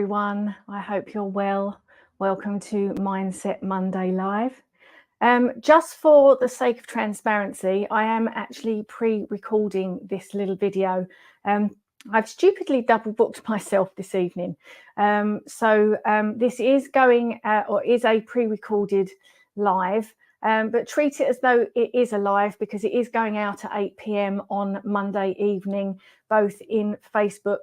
everyone. I hope you're well. Welcome to Mindset Monday Live. Just for the sake of transparency, I am actually pre-recording this little video. I've stupidly double booked myself this evening. This is going or is a pre-recorded live, but treat it as though it is a live because it is going out at 8 p.m. on Monday evening, both in Facebook,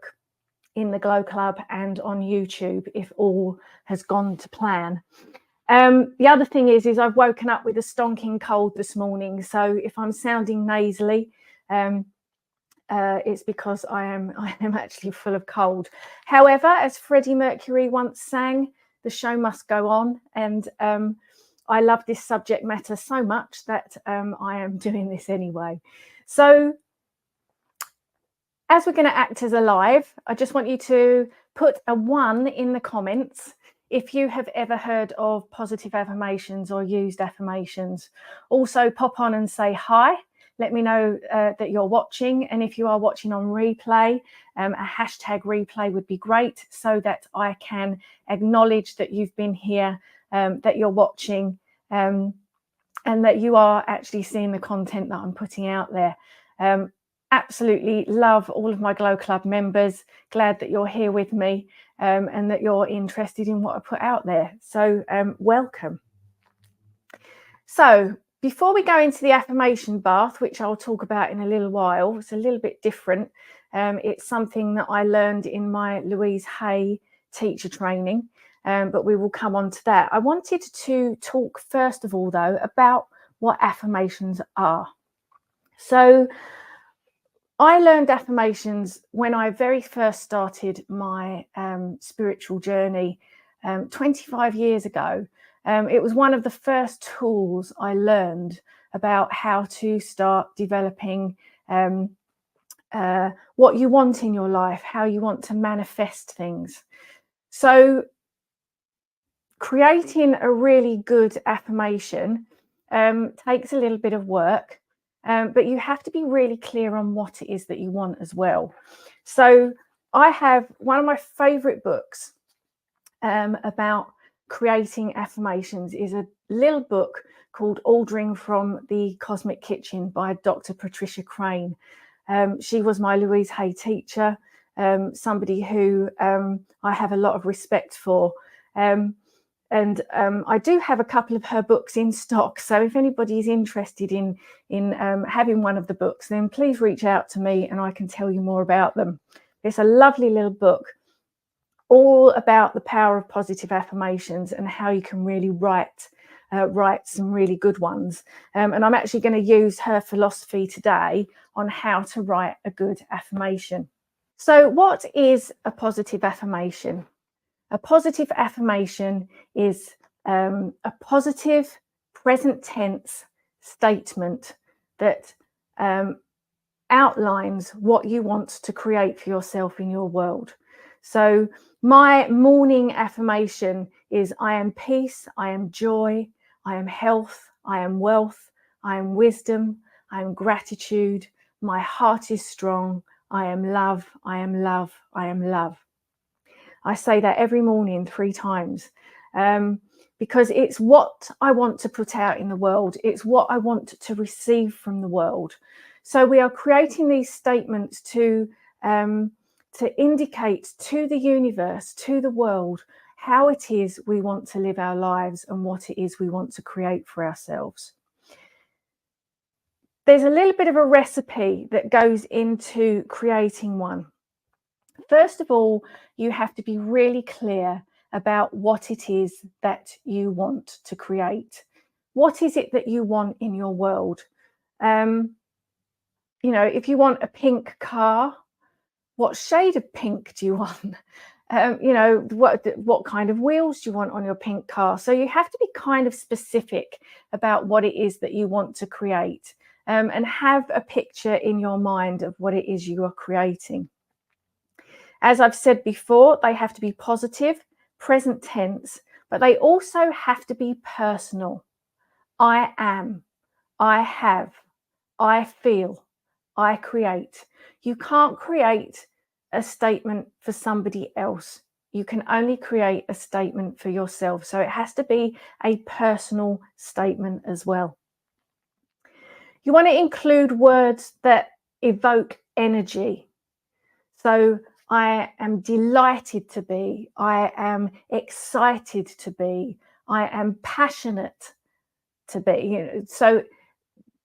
in the Glow Club and on YouTube, if all has gone to plan. The other thing is I've woken up with a stonking cold this morning, so if I'm sounding nasally, it's because I am actually full of cold. However, as Freddie Mercury once sang, the show must go on, and I love this subject matter so much that I am doing this anyway. So as we're going to act as a live, I just want you to put a 1 in the comments if you have ever heard of positive affirmations or used affirmations. Also pop on and say hi. Let me know that you're watching. And if you are watching on replay, a hashtag replay would be great so that I can acknowledge that you've been here, that you're watching, and that you are actually seeing the content that I'm putting out there. Absolutely love all of my Glow Club members. Glad that you're here with me and that you're interested in what I put out there. So welcome. So before we go into the affirmation bath, which I'll talk about in a little while, it's a little bit different. It's something that I learned in my Louise Hay teacher training, but we will come on to that. I wanted to talk first of all, though, about what affirmations are. So I learned affirmations when I very first started my spiritual journey 25 years ago. It was one of the first tools I learned about how to start developing what you want in your life, how you want to manifest things. So creating a really good affirmation takes a little bit of work. But you have to be really clear on what it is that you want as well. So I have one of my favorite books about creating affirmations is a little book called Ordering from the Cosmic Kitchen by Dr. Patricia Crane. She was my Louise Hay teacher, somebody who I have a lot of respect for. And I do have a couple of her books in stock. So if anybody is interested in having one of the books, then please reach out to me and I can tell you more about them. It's a lovely little book all about the power of positive affirmations and how you can really write some really good ones. And I'm actually going to use her philosophy today on how to write a good affirmation. So what is a positive affirmation? A positive affirmation is a positive present tense statement that outlines what you want to create for yourself in your world. So my morning affirmation is I am peace, I am joy, I am health, I am wealth, I am wisdom, I am gratitude, my heart is strong, I am love, I am love, I am love. I say that every morning 3 times because it's what I want to put out in the world. It's what I want to receive from the world. So we are creating these statements to indicate to the universe, to the world, how it is we want to live our lives and what it is we want to create for ourselves. There's a little bit of a recipe that goes into creating one. First of all, you have to be really clear about what it is that you want to create. What is it that you want in your world? You know, if you want a pink car, what shade of pink do you want? You know, what kind of wheels do you want on your pink car? So you have to be kind of specific about what it is that you want to create, and have a picture in your mind of what it is you are creating. As I've said before, they have to be positive, present tense, but they also have to be personal. I am, I have, I feel, I create. You can't create a statement for somebody else. You can only create a statement for yourself. So it has to be a personal statement as well. You want to include words that evoke energy. So I am delighted to be, I am excited to be, I am passionate to be. So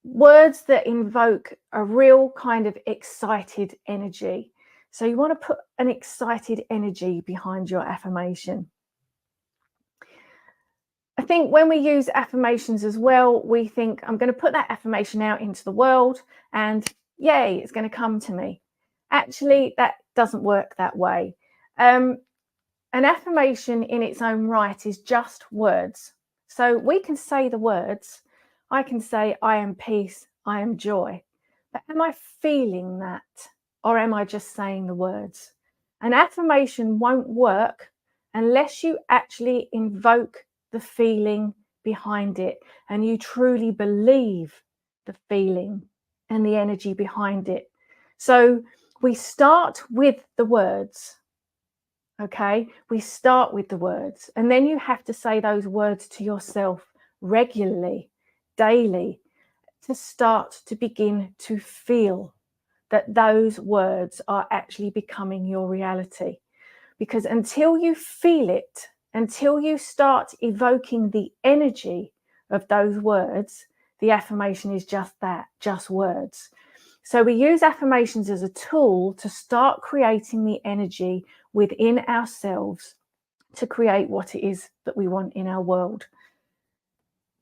words that invoke a real kind of excited energy. So you want to put an excited energy behind your affirmation. I think when we use affirmations as well, we think, I'm going to put that affirmation out into the world and yay, it's going to come to me. Actually, that doesn't work that way. An affirmation in its own right is just words. So we can say the words. I can say, I am peace, I am joy. But am I feeling that? Or am I just saying the words? An affirmation won't work unless you actually invoke the feeling behind it and you truly believe the feeling and the energy behind it. So we start with the words. Okay, we start with the words, and then you have to say those words to yourself regularly, daily, to start to begin to feel that those words are actually becoming your reality. Because until you feel it, until you start evoking the energy of those words, the affirmation is just that, just words. So we use affirmations as a tool to start creating the energy within ourselves to create what it is that we want in our world.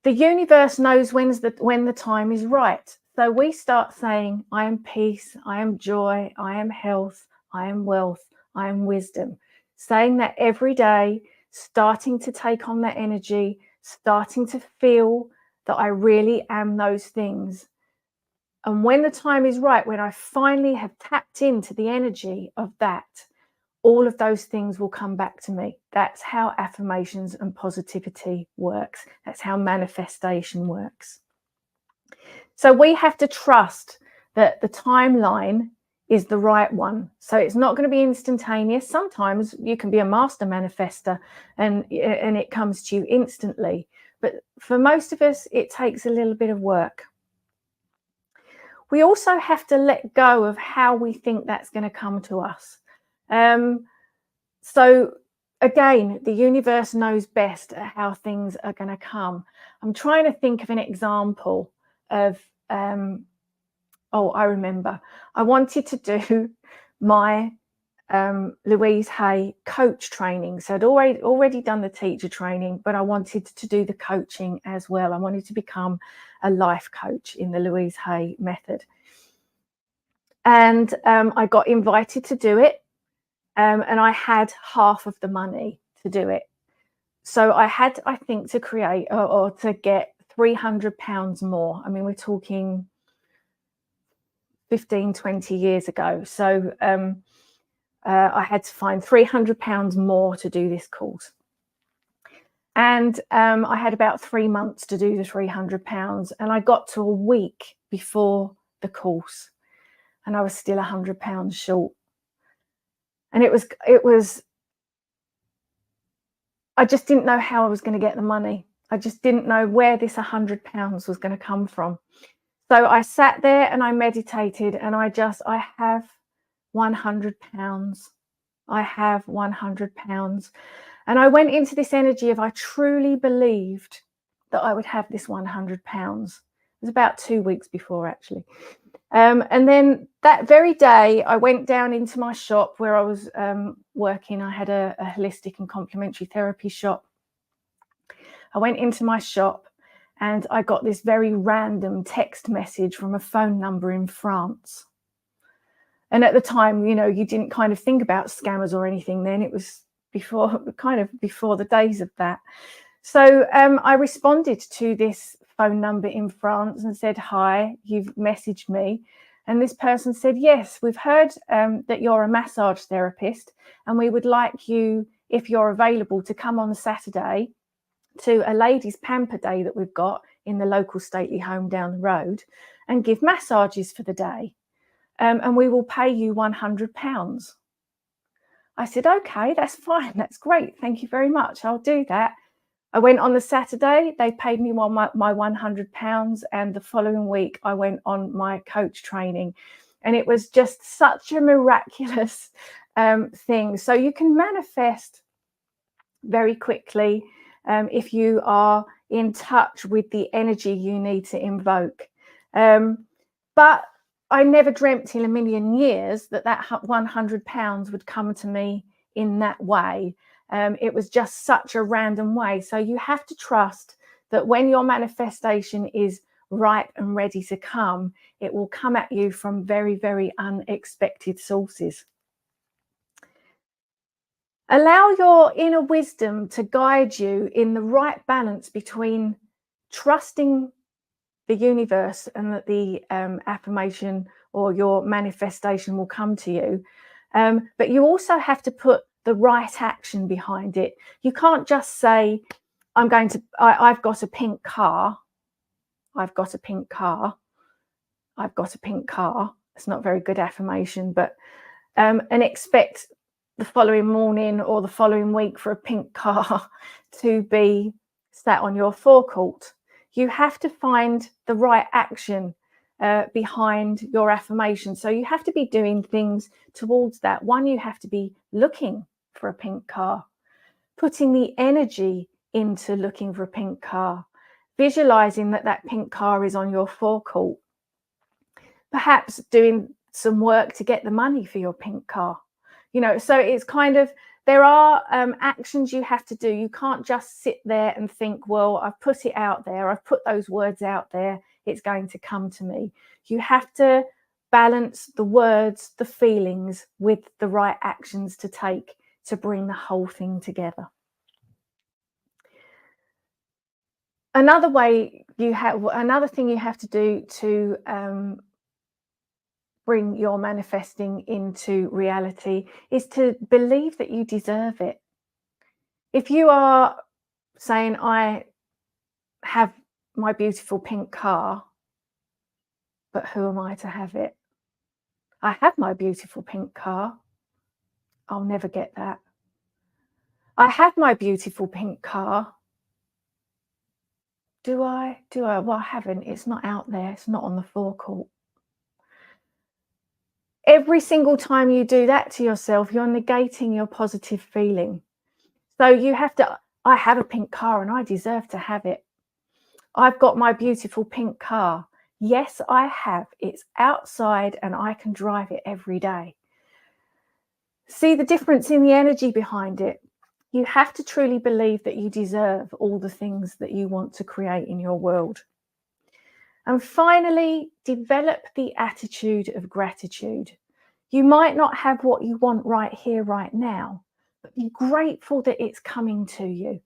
The universe knows when the time is right. So we start saying, I am peace, I am joy, I am health, I am wealth, I am wisdom. Saying that every day, starting to take on that energy, starting to feel that I really am those things. And when the time is right, when I finally have tapped into the energy of that, all of those things will come back to me. That's how affirmations and positivity works. That's how manifestation works. So we have to trust that the timeline is the right one. So it's not going to be instantaneous. Sometimes you can be a master manifester and it comes to you instantly. But for most of us, it takes a little bit of work. We also have to let go of how we think that's going to come to us. So again, the universe knows best at how things are going to come. I'm trying to think of an example of, I remember. I wanted to do my Louise Hay coach training. So I'd already done the teacher training, but I wanted to do the coaching as well. I wanted to become a life coach in the Louise Hay method. And I got invited to do it. And I had half of the money to do it. So I had, I think, to create or to get £300 more. I mean, we're talking 15, 20 years ago. So I had to find £300 more to do this course. And I had about 3 months to do the £300. And I got to a week before the course and I was still £100 short. And it was, I just didn't know how I was going to get the money. I just didn't know where this £100 was going to come from. So I sat there and I meditated and I have £100. I have £100. And I went into this energy of I truly believed that I would have this £100. It was about 2 weeks before, actually. And then that very day, I went down into my shop where I was working. I had a holistic and complementary therapy shop. I went into my shop and I got this very random text message from a phone number in France. And at the time, you know, you didn't kind of think about scammers or anything then. It was before the days of that. So I responded to this phone number in France and said, hi, you've messaged me. And this person said, yes, we've heard that you're a massage therapist and we would like you, if you're available, to come on Saturday to a ladies' pamper day that we've got in the local stately home down the road and give massages for the day. And we will pay you £100. I said, okay, that's fine. That's great. Thank you very much. I'll do that. I went on the Saturday, they paid me my £100, and the following week I went on my coach training, and it was just such a miraculous thing. So you can manifest very quickly if you are in touch with the energy you need to invoke. But I never dreamt in a million years that £100 would come to me in that way. It was just such a random way. So you have to trust that when your manifestation is ripe and ready to come, it will come at you from very, very unexpected sources. Allow your inner wisdom to guide you in the right balance between trusting the universe and that the affirmation or your manifestation will come to you. But you also have to put the right action behind it. You can't just say, I've got a pink car. I've got a pink car. I've got a pink car. It's not a very good affirmation, but and expect the following morning or the following week for a pink car to be sat on your forecourt. You have to find the right action behind your affirmation. So you have to be doing things towards that. One, you have to be looking for a pink car, putting the energy into looking for a pink car, visualizing that pink car is on your forecourt, perhaps doing some work to get the money for your pink car. So it's kind of, there are actions you have to do. You can't just sit there and think, well, I've put it out there, I've put those words out there, it's going to come to me. You have to balance the words, the feelings with the right actions to take to bring the whole thing together. Another thing you have to do to bring your manifesting into reality is to believe that you deserve it. If you are saying, I have my beautiful pink car, but who am I to have it? I have my beautiful pink car. I'll never get that. I have my beautiful pink car. Do I? Well, I haven't. It's not out there. It's not on the forecourt. Every single time you do that to yourself, you're negating your positive feeling. So you have to, I have a pink car and I deserve to have it. I've got my beautiful pink car. Yes, I have. It's outside and I can drive it every day. See the difference in the energy behind it. You have to truly believe that you deserve all the things that you want to create in your world. And finally, develop the attitude of gratitude. You might not have what you want right here, right now, but be grateful that it's coming to you.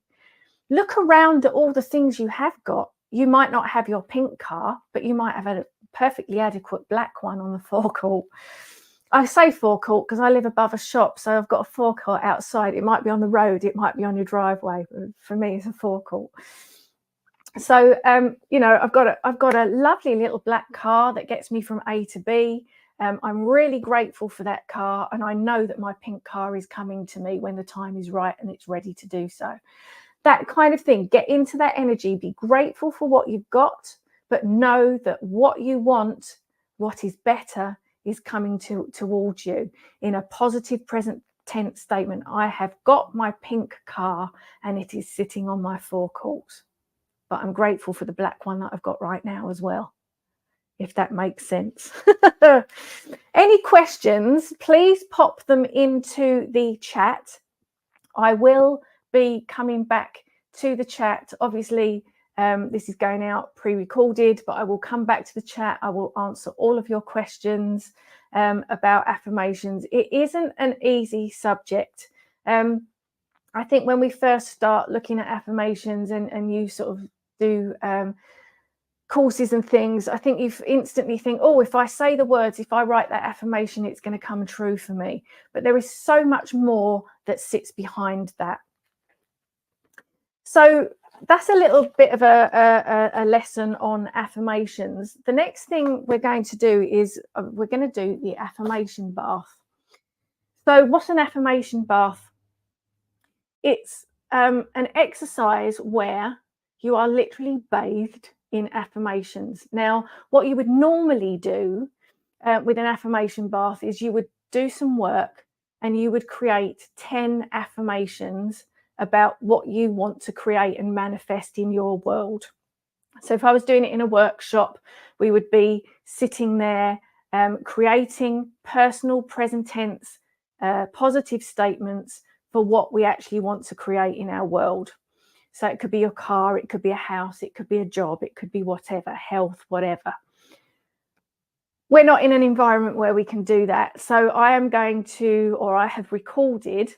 Look around at all the things you have got. You might not have your pink car, but you might have a perfectly adequate black one on the forecourt. I say forecourt because I live above a shop, so I've got a forecourt outside. It might be on the road, it might be on your driveway. For me, it's a forecourt. So, I've got a lovely little black car that gets me from A to B. I'm really grateful for that car, and I know that my pink car is coming to me when the time is right and it's ready to do so. That kind of thing. Get into that energy. Be grateful for what you've got, but know that what you want, what is better, is coming towards you in a positive present tense statement. I have got my pink car and it is sitting on my forecourt. But I'm grateful for the black one that I've got right now as well, if that makes sense. Any questions, please pop them into the chat. I will be coming back to the chat. Obviously, this is going out pre-recorded, but I will come back to the chat. I will answer all of your questions about affirmations. It isn't an easy subject. I think when we first start looking at affirmations and you sort of do courses and things, I think you instantly think, oh, if I say the words, if I write that affirmation, it's going to come true for me. But there is so much more that sits behind that. So that's a little bit of a lesson on affirmations. The next thing we're going to do is we're going to do the affirmation bath. So what's an affirmation bath? It's an exercise where you are literally bathed in affirmations. Now, what you would normally do with an affirmation bath is you would do some work and you would create 10 affirmations about what you want to create and manifest in your world. So if I was doing it in a workshop, we would be sitting there creating personal present tense positive statements for what we actually want to create in our world. So it could be your car, it could be a house, it could be a job, it could be whatever, health, whatever. We're not in an environment where we can do that. So I am going to, or I have recorded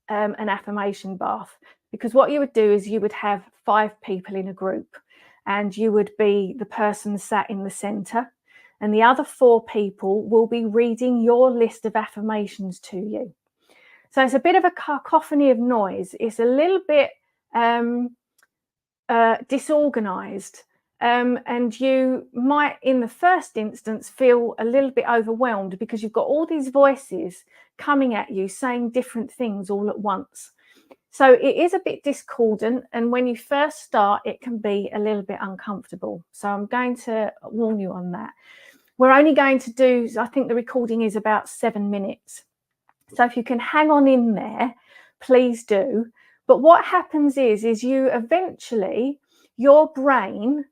an affirmation bath, because what you would do is you would have 5 people in a group and you would be the person sat in the center, and the other 4 people will be reading your list of affirmations to you. So it's a bit of a cacophony of noise. It's a little bit disorganized. And you might, in the first instance, feel a little bit overwhelmed because you've got all these voices coming at you saying different things all at once. So it is a bit discordant, and when you first start, it can be a little bit uncomfortable. So I'm going to warn you on that. We're only going to do, I think the recording is about 7 minutes. So if you can hang on in there, please do. But what happens is you eventually, your brain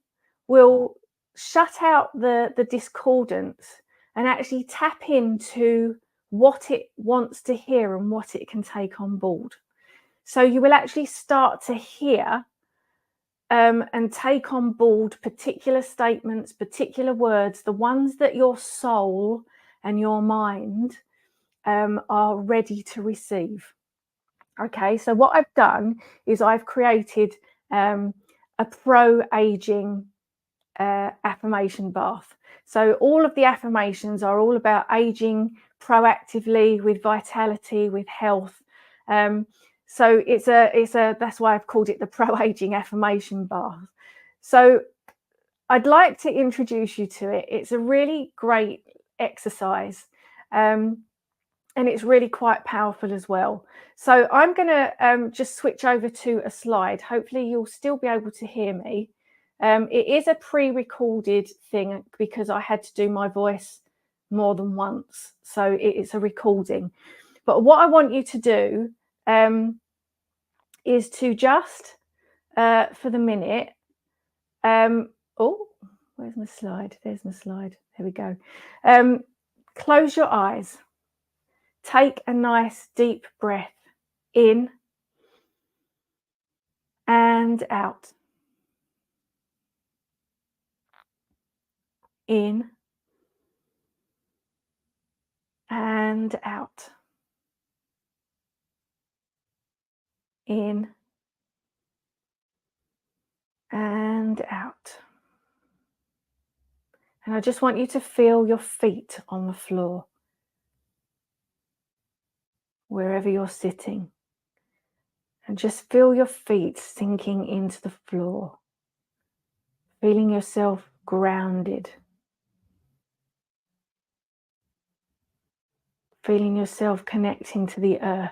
will shut out the discordance and actually tap into what it wants to hear and what it can take on board. So you will actually start to hear and take on board particular statements, particular words, the ones that your soul and your mind are ready to receive. Okay, so what I've done is I've created a pro-aging affirmation bath. So all of the affirmations are all about aging proactively, with vitality, with health. So it's a that's why I've called it the pro-aging affirmation bath. So I'd like to introduce you to it. It's a really great exercise, and it's really quite powerful as well. So I'm going to just switch over to a slide. Hopefully you'll still be able to hear me. It is a pre-recorded thing because I had to do my voice more than once. So it's a recording. But what I want you to do is to just, for the minute, oh, where's my slide? There's my slide. There we go. Close your eyes. Take a nice deep breath in and out. In and out. In and out. And I just want you to feel your feet on the floor, wherever you're sitting. And just feel your feet sinking into the floor, feeling yourself grounded, feeling yourself connecting to the earth.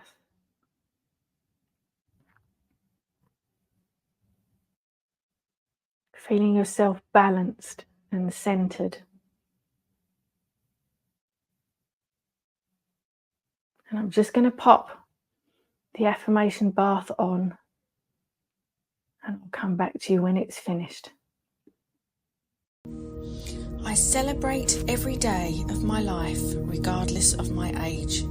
Feeling yourself balanced and centered. And I'm just going to pop the affirmation bath on, and I'll come back to you when it's finished. I celebrate every day of my life, regardless of my age.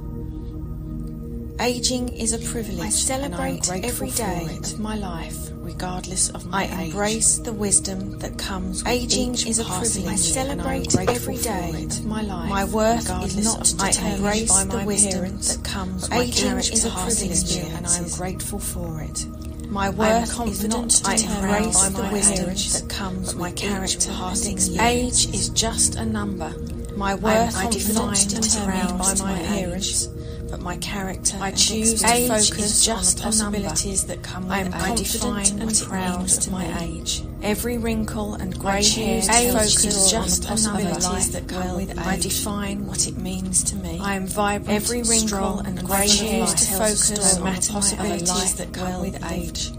Aging is a privilege. I celebrate every day of my life, regardless of my age. I embrace the wisdom that comes with aging is a privilege. I celebrate every day of my life. My worth is not determined by my appearance that comes with aging is a privilege, and I am grateful for it. My worth is not determined by the wisdom that comes with my character passing years. Age is just a number. My worth is not determined by my appearance, but my character. I choose to focus just on the possibilities that come with age. I define and proud of my age. Every wrinkle and grey hair focus just on the possibilities that come with age. I define what it means to me. I am vibrant, every wrinkle and grey hair to focus on the possibilities that come with age.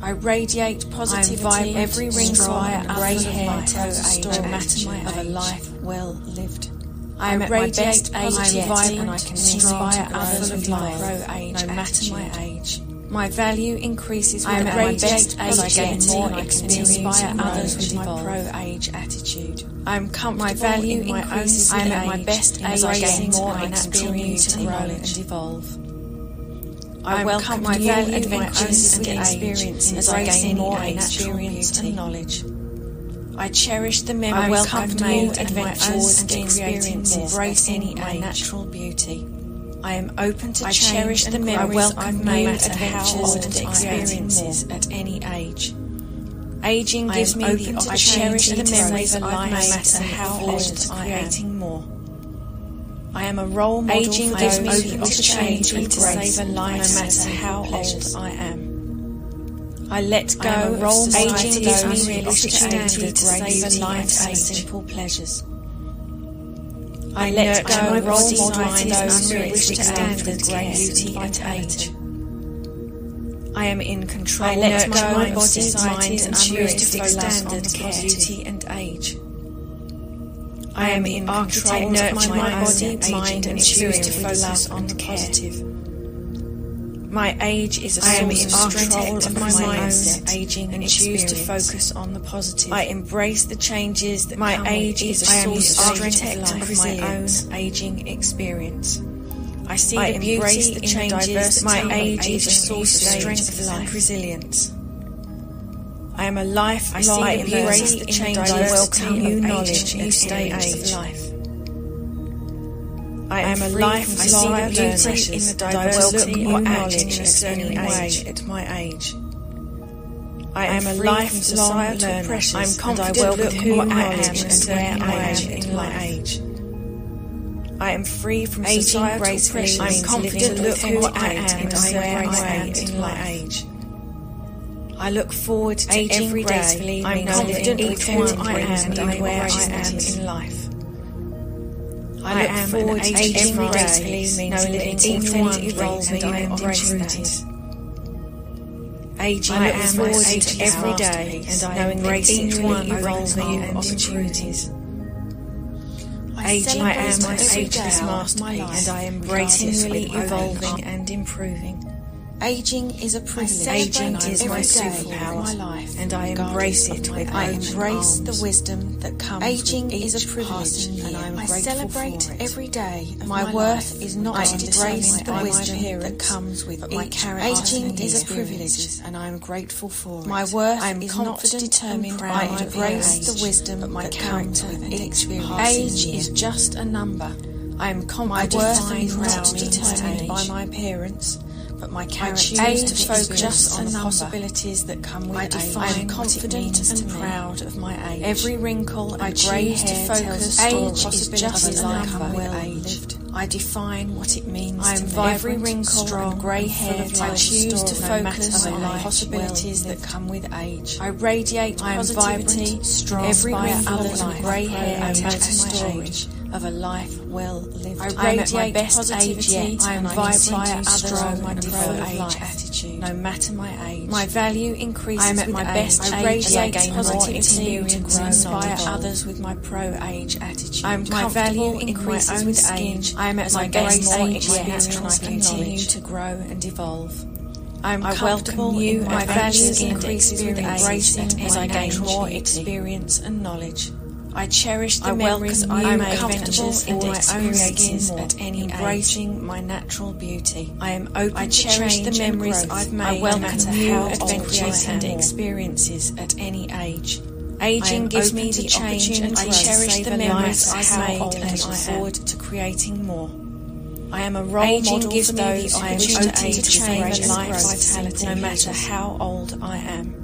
I radiate positivity, every wrinkle and grey hair tells a story of a life well lived. I am at my best age yet, and I can inspire others with my pro-age, no matter my age. My value increases with my best age I gain more experience, inspire others with my pro-age attitude. I am comfortable. My value increases. I am at my best age I gain more experience to grow and evolve. I welcome my value adventures and experiences as I gain more experience and knowledge. I cherish the memories I've made and my adventures and experiences, embracing my natural beauty. I am open to change. I cherish the memories I've made, adventures and experiences at any age. Aging gives me the opportunity to cherish the memories I've made, no matter how old I am. More. I am a role model. Aging gives me the opportunity to save a life, no matter how old I am. I let go. Aging gives me the opportunity to save a life and simple pleasures. I let go my role model those who wish to stand with great beauty and age. I am in control. I let go my body, mind, and choose to fix standard care, beauty and age. I am in control of my body, mind, and choose to focus on the positive. My age is a source of strength of my mindset, aging, and choose to focus on the positive. I embrace the changes that my age is a source of strength of my own aging experience. I see the beauty the changes that my age is a source of strength and resilience. I am a life. I see the beauty the changes I welcome new knowledge, new stage of life. I am a life. I see the beauty in the diversity of knowledge in a certain way at my age. I am a life societal pressures. I am confident with who I am and where I am in my age. I am free from societal pressures. I am confident with who I am and where I am in my age. I look forward to every day. I am confident with who I am and where I am in life. I look forward to every day, knowing infinite evolving and opportunities. Aging, I look forward to every day, knowing infinite evolving and opportunities. Aging, I am my ageless masterpiece, and I embrace continually evolving and improving. Aging is a privilege. Aging is my superpower, and I embrace it with I embrace the wisdom that comes with each is a privilege, and I celebrate every day. My worth is not determined by my appearance that comes with my character. Aging is a privilege, and I am grateful for it. My worth is not determined by my embrace the wisdom that comes with each experience. Age is just a number. I am confident and proud, determined by my appearance. But my character is to focus just on the possibilities that come with age. I am confident and proud of my age. Every wrinkle and grey hair tells age is just a number well lived. I define what it means to me. Every wrinkle and grey hair I choose to focus on the possibilities that come with age. I radiate positivity, strong. Every wrinkle and grey hair tells my age of a life well lived. I radiate positivity. I am vibrant, strong, my pro-age attitude. No matter my age, my value increases. I am at my best. I radiate positivity to inspire others with my pro-age attitude. I am my value increases with age. I am at my best age yet, and I continue to grow and evolve. I welcome new. My value increases with embracing as I gain more experience and knowledge. I cherish the memories I made, adventures and experiences at any embracing my natural beauty. I am open to change the memories I've made, no matter how adventures and experiences at any age. Aging gives me the opportunity to cherish the memories I've made and look forward to creating more. I am a role model for those who wish to aid to save a life vitality, no matter how old I am.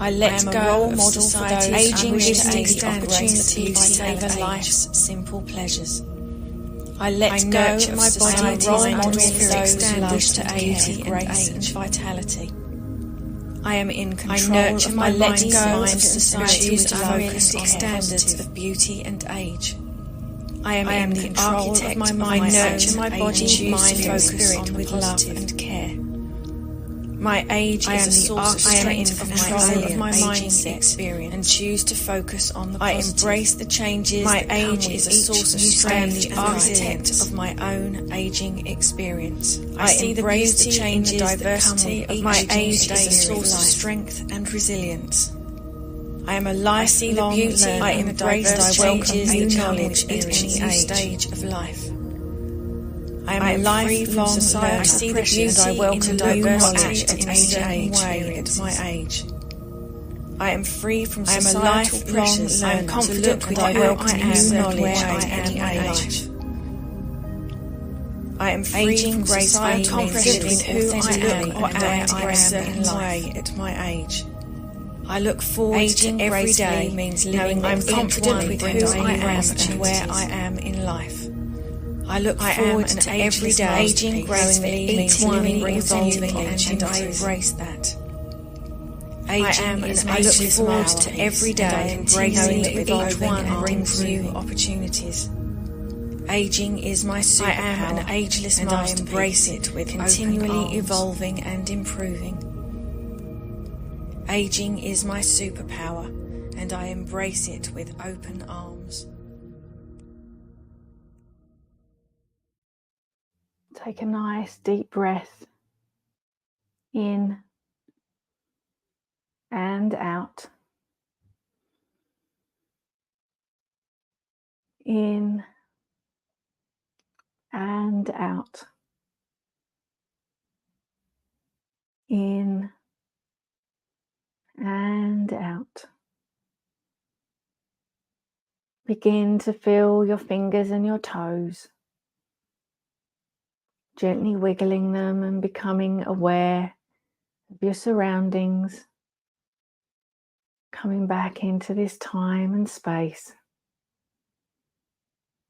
I let go of society's aging gives me the opportunity to save a life's simple pleasures. I let go of my body's mind standards to beauty, grace, and vitality. I am in control of my letting go of society's unrealistic standards of beauty and age. I am in the architect of my mind. I nurture my body, mind, and spirit with love and care. My age is a source of strength of my mindset and choose to focus on the positive. I embrace the changes. My age is a source of strength and the architect of my own aging experience. I see the beauty, changes, and diversity of my age as a source of strength and resilience. I am a lifelong learner. I embrace the changes, the knowledge at any stage of life. I am a lifelong learner. I see the beauty and I welcome diversity at a certain way at my age. I am free from societal pressures. I am confident with who I am and knowledge at any age. I am free from graceful confident with who I am and I am a certain way at my age. I look forward to every day means knowing I'm confident with who I am and where I am in life. I look forward to every day aging gracefully means living, evolving, and I embrace that. Aging is my look forward to every day embracing that with each one brings new opportunities. Aging is my superpower. I am an ageless and I embrace it with continually evolving and improving. Aging is my superpower, and I embrace it with open arms. Take a nice deep breath in and out. In and out. In and out. Begin to feel your fingers and your toes, gently wiggling them and becoming aware of your surroundings, coming back into this time and space.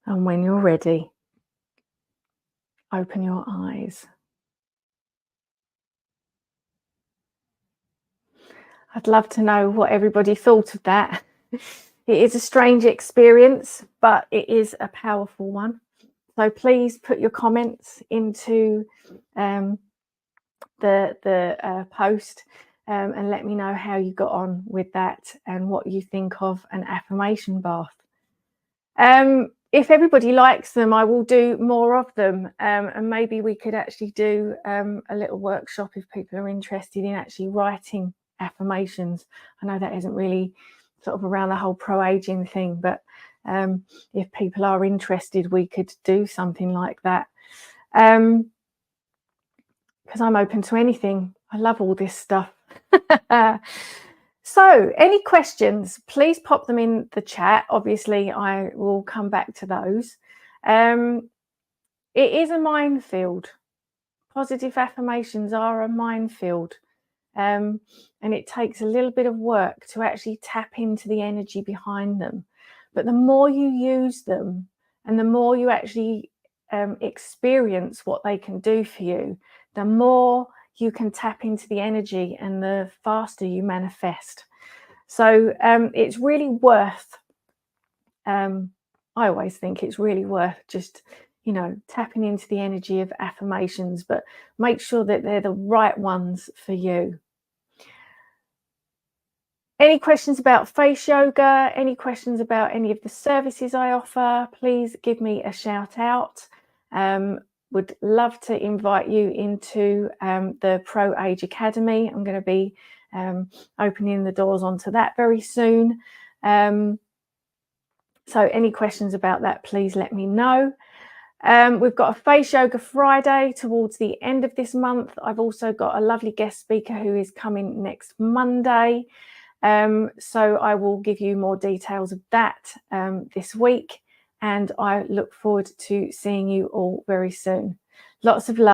And when you're ready, open your eyes. I'd love to know what everybody thought of that. It is a strange experience, but it is a powerful one. So please put your comments into the post and let me know how you got on with that and what you think of an affirmation bath. If everybody likes them, I will do more of them, and maybe we could actually do a little workshop if people are interested in actually writing affirmations. I know that isn't really sort of around the whole pro-aging thing, but if people are interested, we could do something like that, because I'm open to anything. I love all this stuff. So any questions, please pop them in the chat. Obviously I will come back to those. It is a minefield. Positive affirmations are a minefield, and it takes a little bit of work to actually tap into the energy behind them. But the more you use them and the more you actually experience what they can do for you, the more you can tap into the energy and the faster you manifest. So it's really worth, I always think it's really worth just, tapping into the energy of affirmations, but make sure that they're the right ones for you. Any questions about face yoga, any questions about any of the services I offer, please give me a shout out. Would love to invite you into the Pro Age Academy. I'm going to be opening the doors onto that very soon. So any questions about that, please let me know. We've got a Face Yoga Friday towards the end of this month. I've also got a lovely guest speaker who is coming next Monday. So I will give you more details of that this week. And I look forward to seeing you all very soon. Lots of love.